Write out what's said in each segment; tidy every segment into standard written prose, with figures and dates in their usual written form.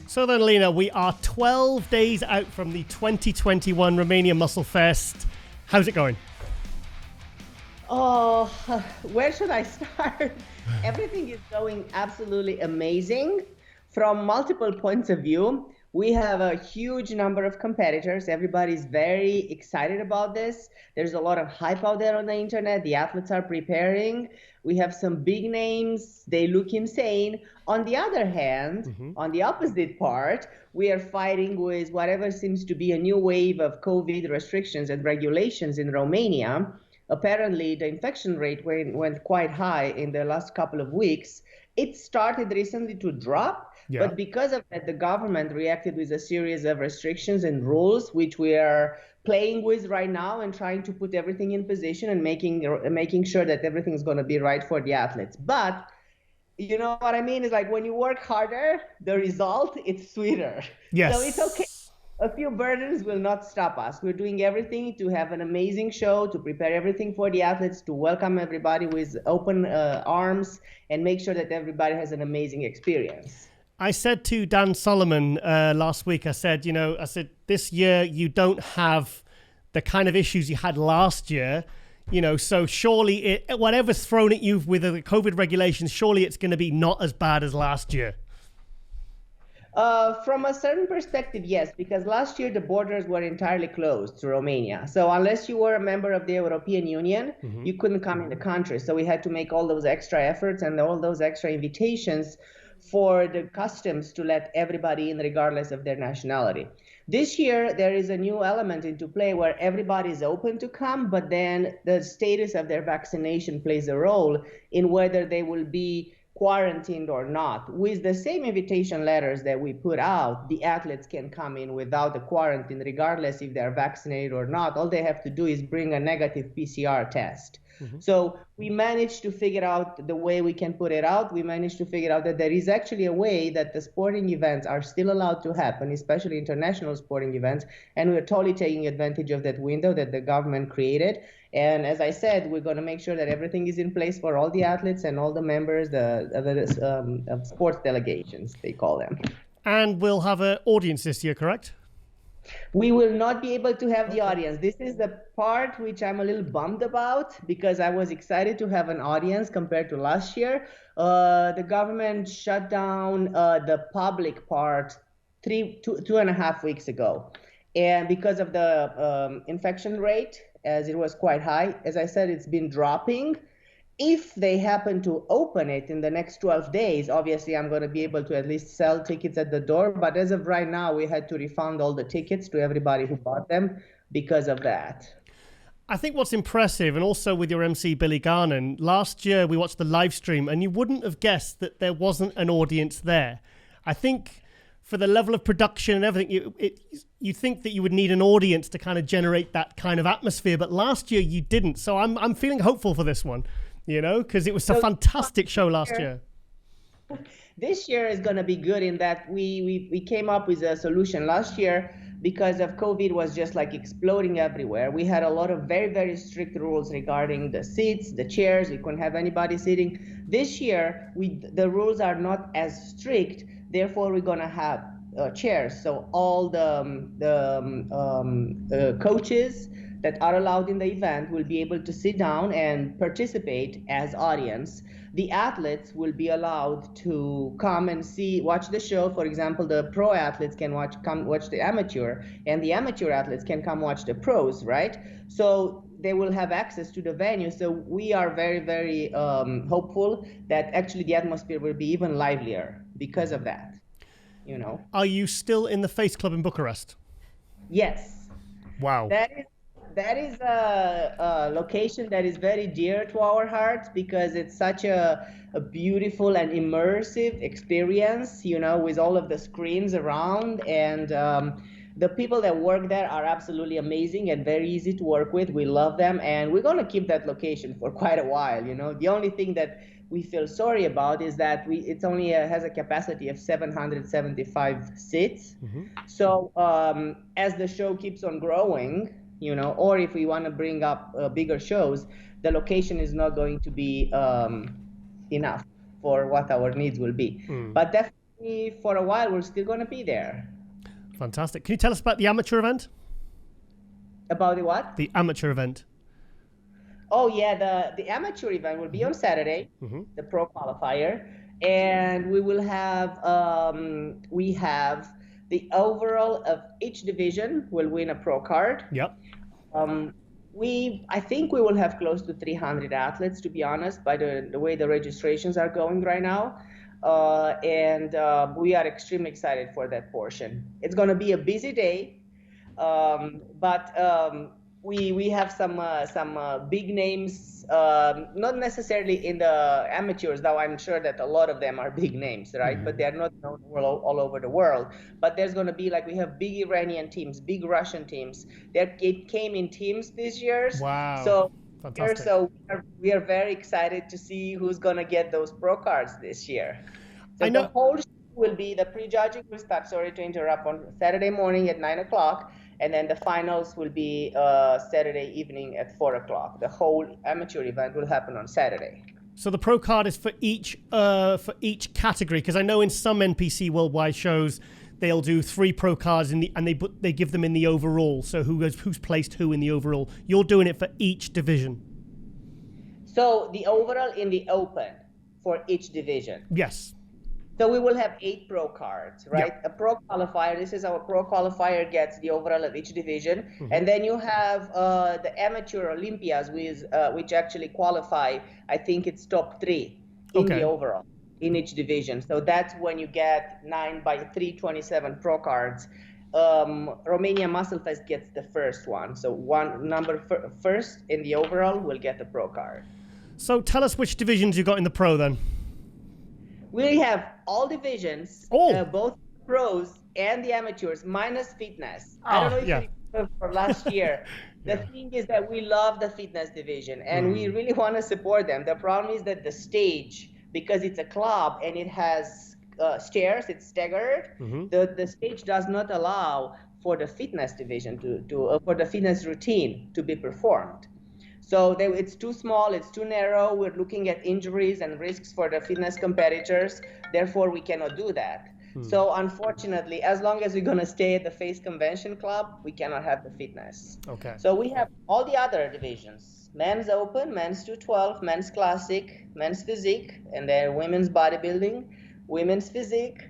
So then, Alina, we are 12 days out from the 2021 Romania Muscle Fest. How's it going? Oh, where should I start? Everything is going absolutely amazing from multiple points of view. We have a huge number of competitors. Everybody's very excited about this. There's a lot of hype out there on the internet. The athletes are preparing. We have some big names. They look insane. On the other hand, on the opposite part, we are fighting with whatever seems to be a new wave of COVID restrictions and regulations in Romania. Apparently, the infection rate went quite high in the last couple of weeks. It started recently to drop, but because of that, the government reacted with a series of restrictions and rules, which we are playing with right now and trying to put everything in position and making sure that everything's going to be right for the athletes. But you know what I mean? It's like when you work harder, the result, it's sweeter. Yes. So it's okay. A few burdens will not stop us. We're doing everything to have an amazing show, to prepare everything for the athletes, to welcome everybody with open arms and make sure that everybody has an amazing experience. I said to Dan Solomon last week, I said, this year you don't have the kind of issues you had last year, so surely whatever's thrown at you with the COVID regulations, surely it's going to be not as bad as last year. From a certain perspective, yes, because last year the borders were entirely closed to Romania. So unless you were a member of the European Union, you couldn't come in the country. So we had to make all those extra efforts and all those extra invitations for the customs to let everybody in regardless of their nationality. This year, there is a new element into play where everybody is open to come, but then the status of their vaccination plays a role in whether they will be quarantined or not. With the same invitation letters that we put out, the athletes can come in without the quarantine, regardless if they're vaccinated or not. All they have to do is bring a negative PCR test. So we managed to figure out the way we can put it out. We managed to figure out that there is actually a way that the sporting events are still allowed to happen, especially international sporting events. And we're totally taking advantage of that window that the government created. And as I said, we're going to make sure that everything is in place for all the athletes and all the members, of sports delegations, they call them. And we'll have an audience this year, correct? We will not be able to have the audience. This is the part which I'm a little bummed about because I was excited to have an audience compared to last year. The government shut down the public part 2.5 weeks ago. And because of the infection rate, as it was quite high, as I said, it's been dropping. If they happen to open it in the next 12 days, obviously I'm going to be able to at least sell tickets at the door. But as of right now, we had to refund all the tickets to everybody who bought them because of that. I think what's impressive, and also with your MC, Billy Garnon, last year we watched the live stream and you wouldn't have guessed that there wasn't an audience there. I think for the level of production and everything, you think that you would need an audience to kind of generate that kind of atmosphere. But last year you didn't. So I'm feeling hopeful for this one. Because it was a fantastic show last year. This year is going to be good in that we came up with a solution last year because of COVID was just like exploding everywhere. We had a lot of very, very strict rules regarding the seats, the chairs. We couldn't have anybody sitting. This year, the rules are not as strict. Therefore, we're going to have chairs. So all the coaches that are allowed in the event will be able to sit down and participate as audience. The athletes will be allowed to come and watch the show. For example, the pro athletes can come watch the amateur, and the amateur athletes can come watch the pros, right? So they will have access to the venue. So we are very, very hopeful that actually the atmosphere will be even livelier because of that, Are you still in the Face Club in Bucharest? Yes. Wow. That is a location that is very dear to our hearts because it's such a beautiful and immersive experience, with all of the screens around. And the people that work there are absolutely amazing and very easy to work with. We love them. And we're going to keep that location for quite a while. The only thing that we feel sorry about is that it only has a capacity of 775 seats. So as the show keeps on growing, or if we want to bring up bigger shows, the location is not going to be enough for what our needs will be. But definitely for a while, we're still going to be there. Fantastic. Can you tell us about the amateur event? About the what? The amateur event. Oh yeah, the amateur event will be on Saturday, the pro qualifier, and we will have we have the overall of each division will win a pro card. Yep. I think we will have close to 300 athletes, to be honest, by the way the registrations are going right now. And we are extremely excited for that portion. It's going to be a busy day, but we have some big names, not necessarily in the amateurs, though I'm sure that a lot of them are big names, right? But they're not known all over the world. But there's going to be, like, we have big Iranian teams, big Russian teams. It came in teams this year. Wow. So fantastic. So we are very excited to see who's going to get those pro cards this year. So I know. The whole show will be, the pre-judging will start, sorry to interrupt, on Saturday morning at 9 o'clock. And then the finals will be Saturday evening at 4 o'clock. The whole amateur event will happen on Saturday. So the pro card is for each category, because I know in some NPC worldwide shows they'll do 3 pro cards and they give them in the overall. So who's placed who in the overall? You're doing it for each division. So the overall in the open for each division. Yes. So we will have 8 pro cards, right? Yep. A pro qualifier, this is our pro qualifier, gets the overall of each division. And then you have the amateur Olympias, which actually qualify, I think it's top 3 in the overall, in each division. So that's when you get 9 by 327 pro cards. Romania Muscle Fest gets the first one. So first in the overall will get the pro card. So tell us which divisions you got in the pro then. We have all divisions, both pros and the amateurs, minus fitness. I don't know if you remember from last year. The thing is that we love the fitness division, and we really want to support them. The problem is that the stage, because it's a club and it has stairs, it's staggered, the stage does not allow for the fitness division for the fitness routine to be performed. So it's too small, it's too narrow. We're looking at injuries and risks for the fitness competitors. Therefore, we cannot do that. So unfortunately, as long as we're going to stay at the Face Convention Club, we cannot have the fitness. Okay. So we have all the other divisions: men's open, men's 212, men's classic, men's physique, and then women's bodybuilding, women's physique,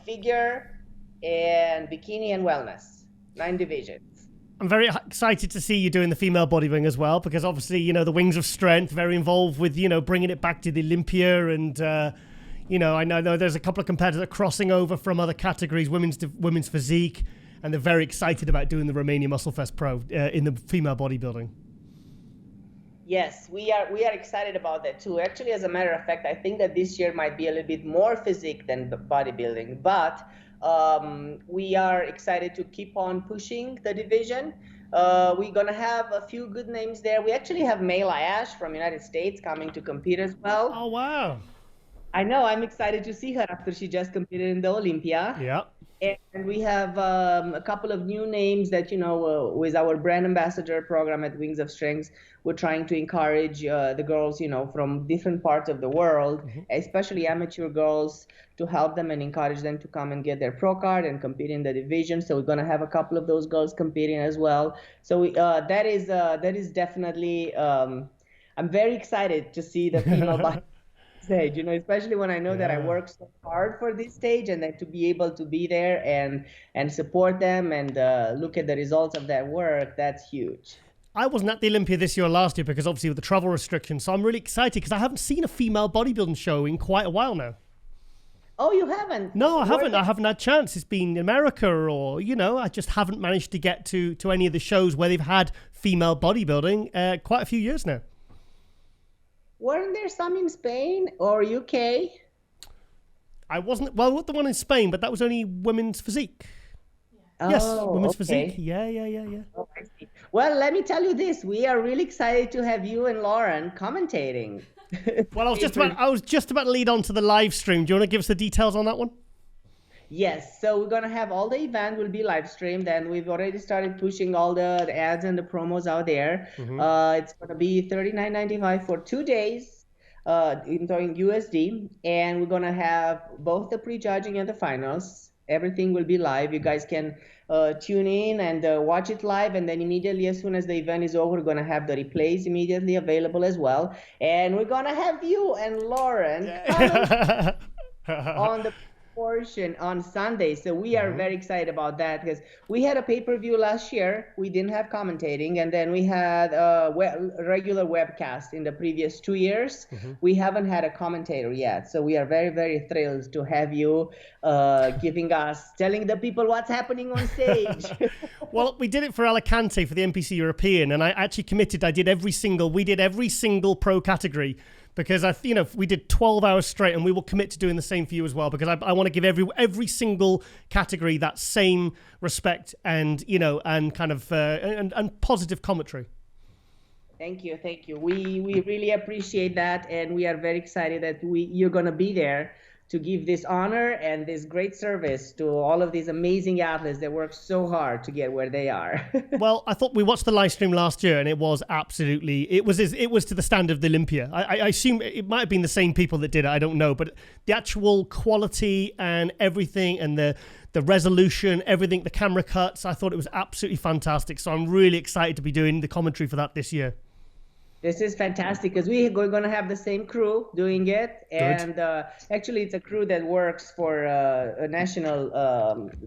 figure, and bikini and wellness. 9 divisions. I'm very excited to see you doing the female bodybuilding as well, because obviously, you know, the Wings of Strength, very involved with, you know, bringing it back to the Olympia. And, you know, I know there's a couple of competitors crossing over from other categories, women's physique, and they're very excited about doing the Romania Muscle Fest Pro in the female bodybuilding. Yes, we are excited about that too. Actually, as a matter of fact, I think that this year might be a little bit more physique than bodybuilding, but we are excited to keep on pushing the division. We're going to have a few good names there. We actually have Mayla Ash from United States coming to compete as well. Oh, wow. I know. I'm excited to see her after she just competed in the Olympia. Yeah. And we have a couple of new names that, you know, with our brand ambassador program at Wings of Strength, we're trying to encourage the girls, you know, from different parts of the world, especially amateur girls, to help them and encourage them to come and get their pro card and compete in the division. So we're going to have a couple of those girls competing as well. So that is definitely, I'm very excited to see the female stage, you know, especially when I know that I work so hard for this stage, and then to be able to be there and support them and look at the results of that work, that's huge. I wasn't at the Olympia this year or last year because obviously with the travel restrictions, so I'm really excited because I haven't seen a female bodybuilding show in quite a while now. Oh, you haven't? No, I haven't. I haven't had a chance. It's been in America, or, you know, I just haven't managed to get to any of the shows where they've had female bodybuilding quite a few years now. Weren't there some in Spain or UK? I wasn't, well, the one in Spain, but that was only women's physique. Oh, yes, women's physique. Yeah. Oh, I see. Well, let me tell you this. We are really excited to have you and Lauren commentating. Well, I was just about to lead on to the live stream. Do you want to give us the details on that one? Yes, so we're going to have all the event will be live streamed, and we've already started pushing all the ads and the promos out there. It's going to be $39.95 for 2 days. in USD, and we're gonna have both the pre-judging and the finals. Everything will be live. You guys can tune in and watch it live, and then immediately as soon as the event is over, we're gonna have the replays immediately available as well, and we're gonna have you and Lauren on the portion on Sunday. So we are very excited about that, because we had a pay-per-view last year. We didn't have commentating, and then we had a regular webcast in the previous 2 years. We haven't had a commentator yet, so we are very, very thrilled to have you telling the people what's happening on stage. Well, we did it for Alicante for the NPC European, and I actually committed. We did every single pro category, because we did 12 hours straight, and we will commit to doing the same for you as well, because I want to give every single category that same respect and and kind of and positive commentary. Thank you. We really appreciate that, and we are very excited that you're going to be there to give this honor and this great service to all of these amazing athletes that work so hard to get where they are. Well, I thought we watched the live stream last year, and it was to the standard of the Olympia. I assume it might have been the same people that did it. I don't know, but the actual quality and everything, and the resolution, everything, the camera cuts, I thought it was absolutely fantastic. So I'm really excited to be doing the commentary for that this year. This is fantastic, because we're going to have the same crew doing it. And actually, it's a crew that works for a national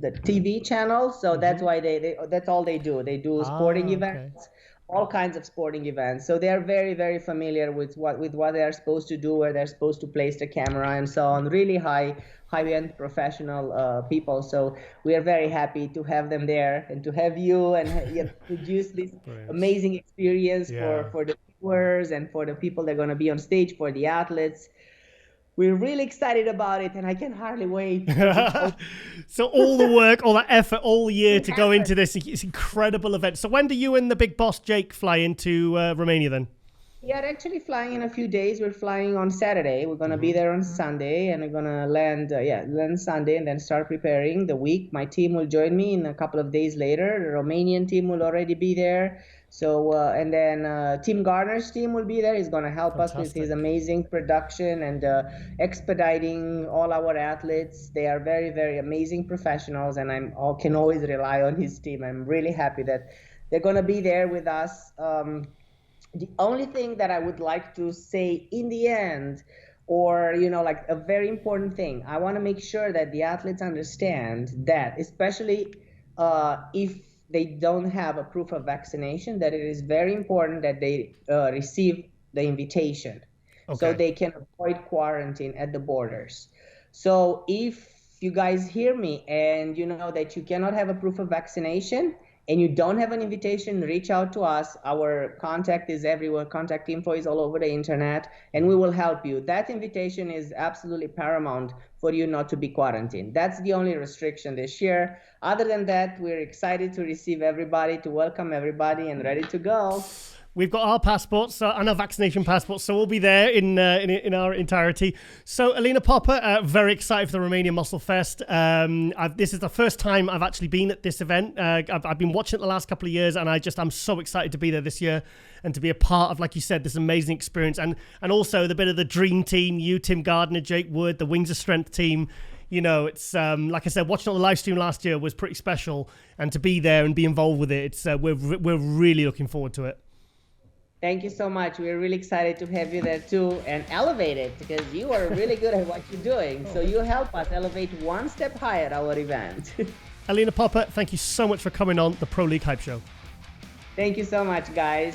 the TV channel. So that's why that's all they do. They do sporting events, all kinds of sporting events. So they are very, very familiar with what they are supposed to do, where they're supposed to place the camera and so on. Really high-end professional people. So we are very happy to have them there, and to have you and produce this amazing experience for the viewers and for the people that are going to be on stage, for the athletes. We're really excited about it, and I can hardly wait. So all the work, all that effort, all year to go into this incredible event. So when do you and the big boss Jake fly into Romania then? We are actually flying in a few days. We're flying on Saturday. We're going to be there on Sunday, and we're going to land Sunday and then start preparing the week. My team will join me in a couple of days later. The Romanian team will already be there. So, and then Team Gardner's team will be there. He's going to help us with his amazing production and expediting all our athletes. They are very, very amazing professionals, and I can always rely on his team. I'm really happy that they're going to be there with us. The only thing that I would like to say in the end, or, like a very important thing, I want to make sure that the athletes understand that, especially if they don't have a proof of vaccination, that it is very important that they receive the invitation, so they can avoid quarantine at the borders. So if you guys hear me and you know that you cannot have a proof of vaccination and you don't have an invitation, reach out to us. Our contact is everywhere. Contact info is all over the internet, and we will help you. That invitation is absolutely paramount for you not to be quarantined. That's the only restriction this year. Other than that, we're excited to receive everybody, to welcome everybody, and ready to go. We've got our passports and our vaccination passports, so we'll be there in our entirety. So, Alina Popa, very excited for the Romania Muscle Fest. This is the first time I've actually been at this event. I've been watching it the last couple of years, and I'm so excited to be there this year and to be a part of, like you said, this amazing experience. And also the bit of the dream team, you, Tim Gardner, Jake Wood, the Wings of Strength team. It's like I said, watching on the live stream last year was pretty special, and to be there and be involved with it, we're really looking forward to it. Thank you so much. We're really excited to have you there too, and elevate it, because you are really good at what you're doing. So you help us elevate one step higher at our event. Alina Popa, thank you so much for coming on the Pro League Hype Show. Thank you so much, guys.